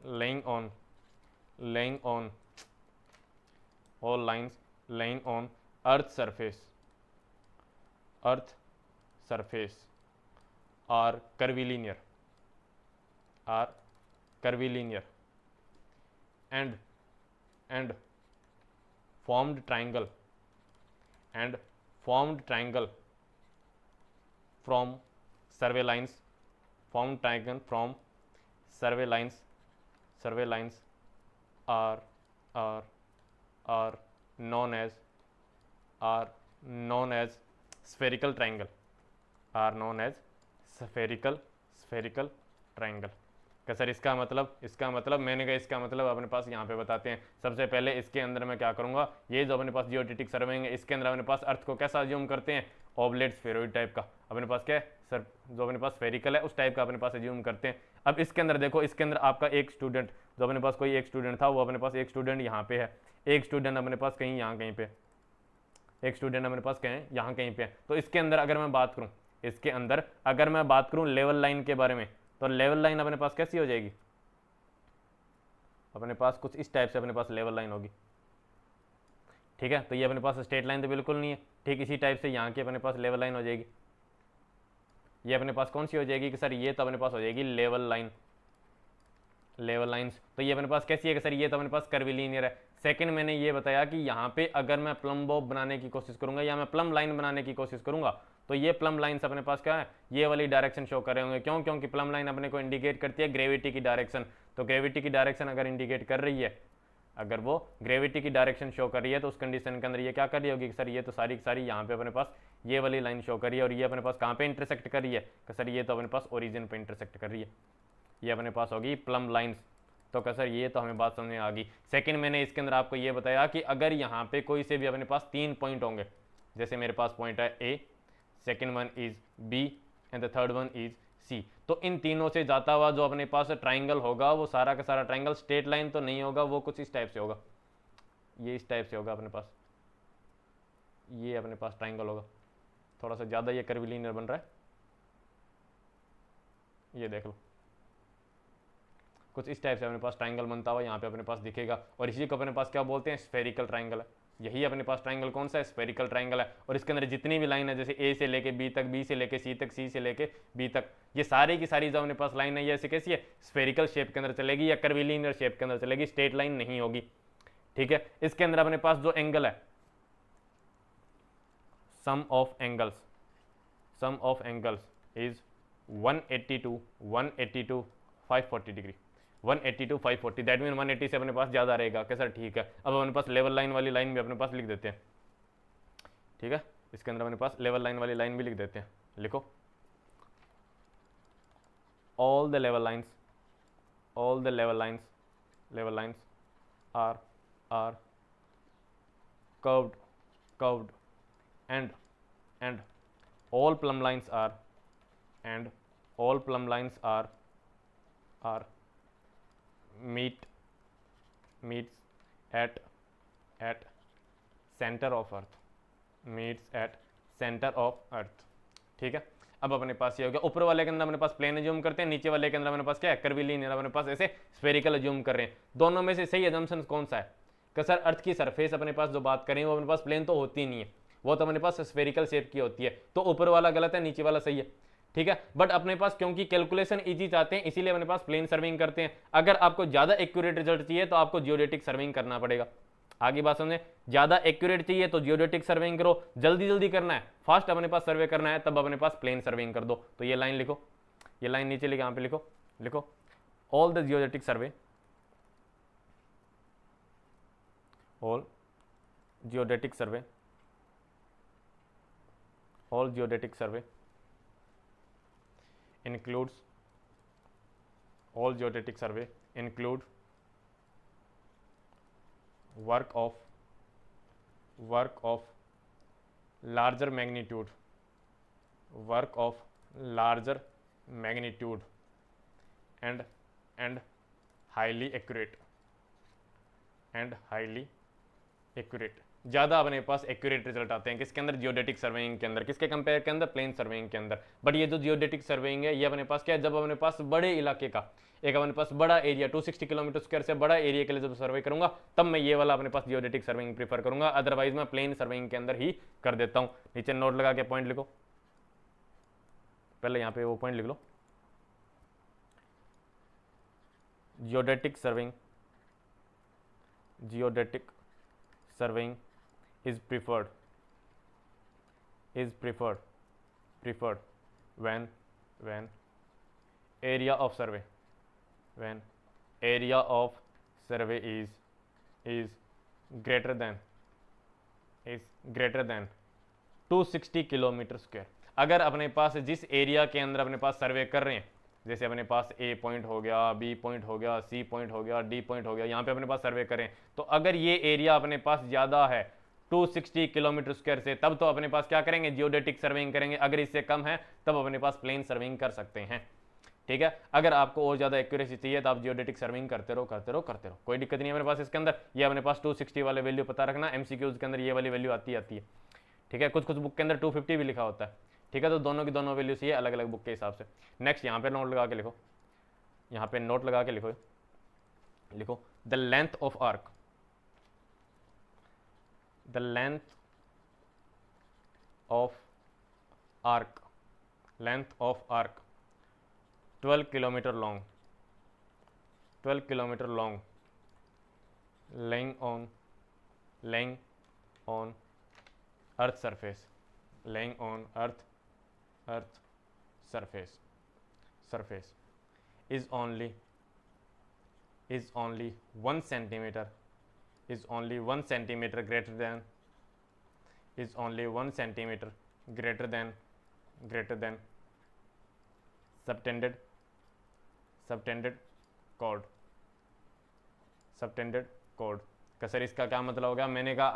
laying on earth surface are curvilinear and formed triangle from survey lines are known as spherical triangle क्या सर इसका मतलब मैंने कहा इसका मतलब अपने पास यहाँ पे बताते हैं। सबसे पहले इसके अंदर मैं क्या करूँगा, ये जो अपने पास जियोडेटिक सर्वेइंग है इसके अंदर अपने पास अर्थ को कैसा अज्यूम करते हैं, ओवलेट स्फेरॉइड टाइप का अपने पास क्या है सर, जो अपने पास स्फेरिकल है उस टाइप का अपने पास अज्यूम करते हैं। अब इसके अंदर देखो, इसके अंदर आपका एक स्टूडेंट, जो अपने पास कोई एक स्टूडेंट था, वो अपने पास एक स्टूडेंट यहाँ पे है, एक स्टूडेंट अपने पास कहीं यहाँ कहीं पे, एक स्टूडेंट अपने पास कहीं यहाँ कहीं पे है। तो इसके अंदर अगर मैं बात करूँ, इसके अंदर अगर मैं बात करूँ लेवल लाइन के बारे में, तो लेवल लाइन अपने पास कैसी हो जाएगी, अपने पास कुछ इस टाइप से अपने पास लेवल लाइन होगी। ठीक है, तो ये अपने पास स्ट्रेट लाइन तो बिल्कुल नहीं है। ठीक इसी टाइप से यहाँ की अपने पास लेवल लाइन हो जाएगी। ये अपने पास कौन सी हो जाएगी कि सर ये तो अपने पास हो जाएगी लेवल लाइंस। तो ये अपने पास कैसी है कि सर ये तो अपने पास कर्विलीनियर है। सेकंड मैंने ये बताया कि यहाँ पे अगर मैं प्लम बॉब बनाने की कोशिश करूंगा या मैं प्लम लाइन बनाने की कोशिश करूंगा, तो ये प्लम लाइन्स अपने पास क्या है, ये वाली डायरेक्शन शो कर रहे होंगे। क्यों? क्योंकि प्लम लाइन अपने को इंडिकेट करती है ग्रेविटी की डायरेक्शन। तो ग्रेविटी की डायरेक्शन अगर इंडिकेट कर रही है, अगर वो ग्रेविटी की डायरेक्शन शो कर रही है, तो उस कंडीशन के अंदर ये क्या कर रही होगी कि सर ये तो सारी की सारी यहाँ पे अपने पास ये वाली लाइन शो कर रही है, और ये अपने पास कहाँ पे इंटरसेक्ट कर रही है कि सर ये तो अपने पास ओरिजिन पे इंटरसेक्ट कर रही है। ये अपने पास होगी प्लम लाइन्स। तो क्या सर ये तो हमें बात समझ में आ गई। सेकंड मैंने इसके अंदर आपको ये बताया कि अगर यहाँ पे कोई से भी अपने पास 3 पॉइंट होंगे, जैसे मेरे पास पॉइंट है A, second one is B and the third one is C, तो इन तीनों से जाता हुआ जो अपने पास ट्राइंगल होगा वो सारा का सारा ट्राइंगल स्ट्रेट लाइन तो नहीं होगा, वो कुछ इस टाइप से होगा, ये इस टाइप से होगा अपने पास, ये अपने पास ट्राइंगल होगा। थोड़ा सा ज़्यादा ये कर्विलीनियर बन रहा है, ये देख लो, कुछ इस टाइप से अपने पास ट्राइंगल बनता हुआ यहाँ पे अपने पास दिखेगा। और इसी को अपने पास क्या बोलते हैं, स्फेरिकल ट्राइंगल है। यही अपने पास ट्राइंगल कौन सा है, स्फेरिकल ट्राइंगल है। और इसके अंदर जितनी भी लाइन है, जैसे ए से लेके बी तक, बी से लेके सी तक, सी से लेके बी तक, ये सारी की सारी जो अपने पास लाइन है ये ऐसे कैसी है, स्फेरिकल शेप के अंदर चलेगी या कर्विलीनियर शेप के अंदर चलेगी, स्ट्रेट लाइन नहीं होगी। ठीक है, इसके अंदर अपने पास जो एंगल है, sum of angles is 182 540 degree, 182 540, that mean 180 से अपने पास ज़्यादा रहेगा। कैसा? ठीक है। अब अपने पास लेवल लाइन वाली लाइन भी अपने पास लिख देते हैं। ठीक है, इसके अंदर अपने पास लेवल लाइन वाली लाइन भी लिख देते हैं। लिखो, all the level lines are curved and all plumb lines are meets at center of earth, ठीक है। अब अपने पास ये हो गया, ऊपर वाले के अंदर अपने पास प्लेन अज्यूम करते हैं, नीचे वाले के अंदर अपने पास क्या है, कर्विलीनियर, अपने पास ऐसे स्फेरिकल अज्यूम कर रहे हैं। दोनों में से सही अजम्पशन कौन सा है कि सर अर्थ की सरफेस अपने पास जो बात करें वो अपने पास प्लेन तो होती नहीं है, वो तो अपने पास स्फेरिकल शेप की होती है। तो ऊपर वाला गलत है, नीचे वाला सही है। ठीक है, बट अपने पास क्योंकि कैलकुलेशन इजी चाहते हैं इसीलिए अपने पास प्लेन सर्विंग करते हैं। अगर आपको ज्यादा एक्यूरेट रिजल्ट चाहिए तो आपको जियोडेटिक सर्विंग करना पड़ेगा। आगे बात समझे, ज्यादा एक्यूरेट चाहिए तो जियोडेटिक सर्विंग करो, जल्दी करना है, फास्ट अपने पास सर्वे करना है, तब अपने पास प्लेन सर्विंग कर दो। तो ये लाइन लिखो, ये लाइन नीचे लिखो, यहाँ पे लिखो all the geodetic survey, all geodetic survey include work of work of larger magnitude, work of larger magnitude and highly accurate, and highly accurate, ज़्यादा अपने पास एक्यूरेट रिजल्ट आते हैं किसके अंदर, जियोडेटिक सर्वेइंग के अंदर। किसके कंपेयर के अंदर, प्लेन सर्वेइंग के अंदर। बट ये जो जियोडेटिक सर्वेइंग है ये अपने पास क्या है, जब अपने पास बड़े इलाके का, एक अपने पास बड़ा एरिया 260 किलोमीटर स्क्वायर से बड़ा एरिया के लिए जब सर्वे करूंगा तब मैं ये वाला अपने पास जियोडेटिक सर्वेइंग प्रीफर करूंगा, अदरवाइज मैं प्लेन सर्वेइंग के अंदर ही कर देता हूं। नीचे नोट लगा के पॉइंट लिखो, पहले यहाँ पे वो पॉइंट लिख लो, geodetic surveying, geodetic surveying is preferred when area of survey, when area of survey is greater than 260 kilometre square. अगर अपने पास जिस एरिया के अंदर अपने पास सर्वे कर रहे हैं, जैसे अपने पास ए पॉइंट हो गया, बी पॉइंट हो गया, सी पॉइंट हो गया, डी पॉइंट हो गया, यहाँ पे अपने पास सर्वे करें, तो अगर ये एरिया अपने पास ज़्यादा है 260 किलोमीटर स्क्वायर से, तब तो अपने पास क्या करेंगे, जियोडेटिक सर्वेइंग करेंगे। अगर इससे कम है तब अपने पास प्लेन सर्वेइंग कर सकते हैं। ठीक है, अगर आपको और ज़्यादा एक्यूरेसी चाहिए तो आप जियोडेटिक सर्वेइंग करते रहो, कोई दिक्कत नहीं है अपने पास इसके अंदर। ये अपने पास 260 वाले वैल्यू पता रखना, एमसीक्यूज के अंदर ये वाली वैल्यू आती है। ठीक है, कुछ बुक के अंदर 250 भी लिखा होता है। ठीक है, तो दोनों की दोनों वैल्यूज ये अलग अलग बुक के हिसाब से। नेक्स्ट यहाँ पे नोट लगा के लिखो, यहाँ पे नोट लगा के लिखो the length of arc, the length of arc 12 kilometer long, laying on earth surface, is only 1 centimeter, is only 1 centimeter greater than subtended chord। का सर इसका क्या मतलब हो गया? मैंने कहा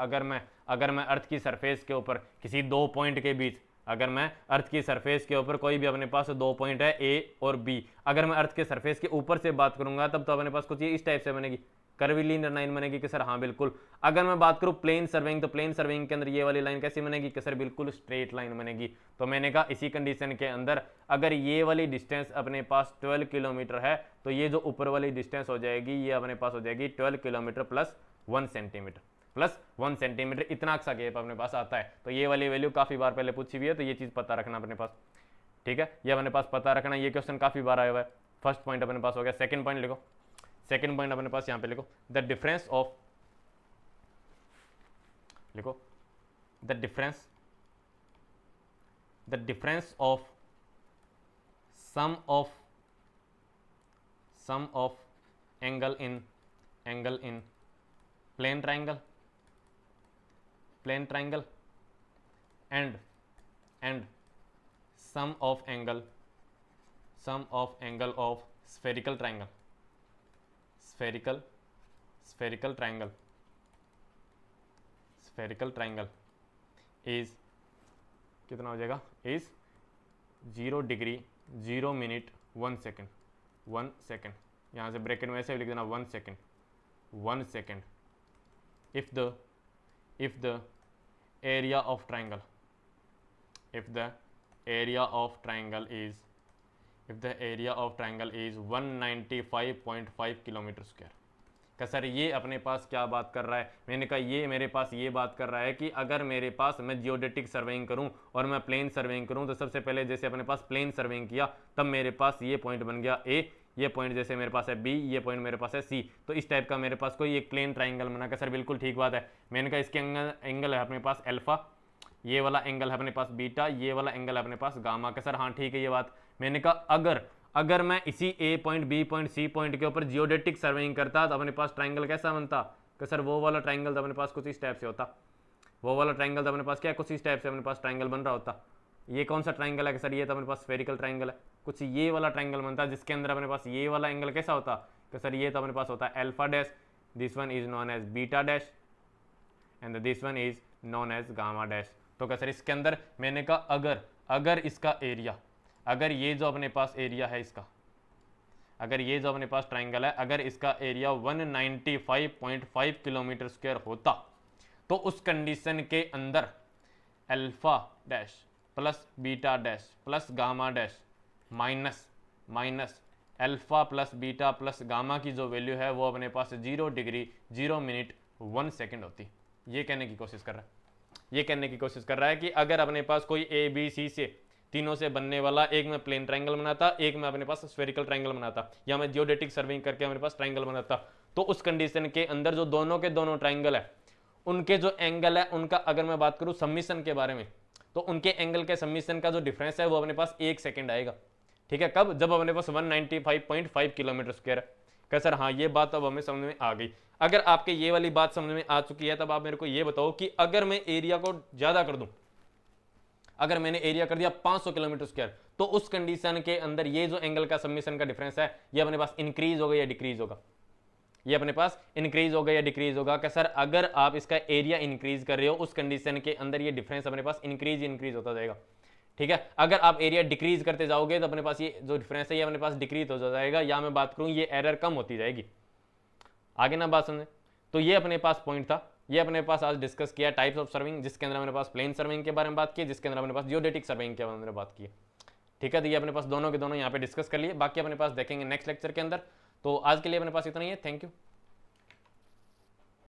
अगर मैं अर्थ की सरफेस के ऊपर किसी दो पॉइंट के बीच, अगर मैं अर्थ की सरफेस के ऊपर कोई भी अपने पास दो पॉइंट है ए और बी, अगर मैं अर्थ के सरफेस के ऊपर से बात करूंगा तब तो अपने पास कुछ इस टाइप से बनेगी, कर्वीलिनियर लाइन बनेगी कि सर हाँ बिल्कुल। अगर मैं बात करूं प्लेन सर्वेइंग, तो प्लेन सर्वेइंग के अंदर ये वाली लाइन कैसी बनेगी कि सर बिल्कुल स्ट्रेट लाइन बनेगी। तो मैंने कहा इसी कंडीशन के अंदर अगर ये वाली डिस्टेंस अपने पास 12 किलोमीटर है तो ये जो ऊपर वाली डिस्टेंस हो जाएगी ये अपने पास हो जाएगी 12 किलोमीटर प्लस 1 सेंटीमीटर, इतना सा गैप अपने पास आता है। तो ये वाली वैल्यू काफ़ी बार पहले पूछी हुई है, तो ये चीज़ पता रखना अपने पास। ठीक है, ये अपने पास पता रखना, ये क्वेश्चन काफ़ी बार आया हुआ है। फर्स्ट पॉइंट अपने पास हो गया। सेकंड पॉइंट लिखो, सेकंड पॉइंट अपने पास यहाँ पे लिखो the difference of sum of angle in plane triangle and sum of angle of spherical triangle is कितना हो जाएगा, is 0 डिग्री 0 मिनट 1 सेकेंड, यहाँ से ब्रैकेट में ऐसे लिख देना 1 second. if the area of triangle is 195.5 kilometre square. का सर ये अपने पास क्या बात कर रहा है? मैंने कहा ये मेरे पास ये बात कर रहा है कि अगर मेरे पास मैं जियोडेटिक सर्वेइंग करूं और मैं प्लेन सर्वेइंग करूं, तो सबसे पहले जैसे अपने पास प्लेन सर्वेइंग किया तब मेरे पास ये पॉइंट बन गया ए, ये पॉइंट जैसे मेरे पास है बी, ये पॉइंट मेरे पास है सी, तो इस टाइप का मेरे पास कोई एक प्लेन ट्राइंगल बना। का सर बिल्कुल ठीक बात है। मैंने कहा इसके एंगल है अपने पास अल्फा, ये वाला एंगल है अपने पास बीटा, ये वाला एंगल है अपने पास गामा। का सर हाँ ठीक है ये बात। मैंने कहा अगर मैं इसी A point, B point, C point के ऊपर जियोडेटिक सर्वेइंग करता तो अपने पास ट्राइंगल कैसा बनता? कि सर वो वाला ट्राइंगल तो अपने पास कुछ इस टाइप से होता, वो वाला ट्राइंगल तो अपने पास क्या कुछ इस टाइप से अपने पास ट्राइंगल बन रहा होता। ये कौन सा ट्राइंगल है कि सर ये तो अपने पास स्फेरिकल ट्राइंगल है, कुछ ये वाला ट्राइंगल बनता जिसके अंदर अपने पास ये वाला एंगल कैसा होता कि सर ये तो अपने पास होता है alpha dash, this one is known as beta dash and this one is known as gamma dash. तो क्या सर इसके अंदर मैंने कहा अगर इसका एरिया, अगर ये जो अपने पास एरिया है इसका, अगर ये जो अपने पास ट्राइंगल है, अगर इसका एरिया 195.5 किलोमीटर स्क्वायर होता तो उस कंडीशन के अंदर alpha dash plus beta dash plus gamma dash minus alpha plus beta plus gamma की जो वैल्यू है वो अपने पास 0 डिग्री 0 मिनट 1 सेकेंड होती। ये कहने की कोशिश कर रहा है, ये कहने की कोशिश कर रहा है कि अगर अपने पास कोई ए बी सी से तीनों से बनने वाला एक में प्लेन ट्रायंगल बनाता, एक में अपने पास स्फेरिकल ट्रायंगल बनाता, या मैं जियोडेटिक सर्विंग करके अपने पास ट्रायंगल बनाता, तो उस कंडीशन के अंदर जो दोनों के दोनों ट्रायंगल है उनके जो एंगल है उनका अगर मैं बात करूं सबमिशन के बारे में, तो उनके एंगल के सबमिशन का जो डिफरेंस है वो अपने पास 1 सेकंड आएगा। ठीक है, कब? जब अपने पास 195.5 किलोमीटर स्क्वायर है। क्या सर? हाँ, ये बात अब हमें समझ में आ गई। अगर आपके ये वाली बात समझ में आ चुकी है तब आप मेरे को ये बताओ कि अगर मैं एरिया को ज्यादा कर दूं, अगर मैंने एरिया कर दिया 500 किलोमीटर स्क्वायर, तो उस कंडीशन के अंदर ये जो एंगल का सबमिशन का डिफरेंस है ये अपने पास इंक्रीज होगा या डिक्रीज होगा? ये अपने पास इंक्रीज होगा या डिक्रीज होगा? क्या सर अगर आप इसका एरिया इंक्रीज कर रहे हो उस कंडीशन के अंदर ये डिफरेंस अपने पास इंक्रीज होता जाएगा। ठीक है, अगर आप एरिया डिक्रीज करते जाओगे तो अपने पास ये जो डिफरेंस है ये अपने पास डिक्रीज हो जाएगा, या मैं बात करूं ये एरर कम होती जाएगी। आगे ना बात समझे? तो ये अपने पास पॉइंट था, ये अपने पास आज डिस्कस किया टाइप्स ऑफ सर्विंग, जिसके अंदर अपने पास प्लेन सर्विंग के बारे में बात की, जिसके अंदर अपने पास जियोडेटिक सर्विंग के बारे में बात की। ठीक है, तो ये अपने पास दोनों के दोनों यहाँ पे डिस्कस कर लिए, बाकी अपने पास देखेंगे नेक्स्ट लेक्चर के अंदर। तो आज के लिए अपने पास इतना ही है, थैंक यू।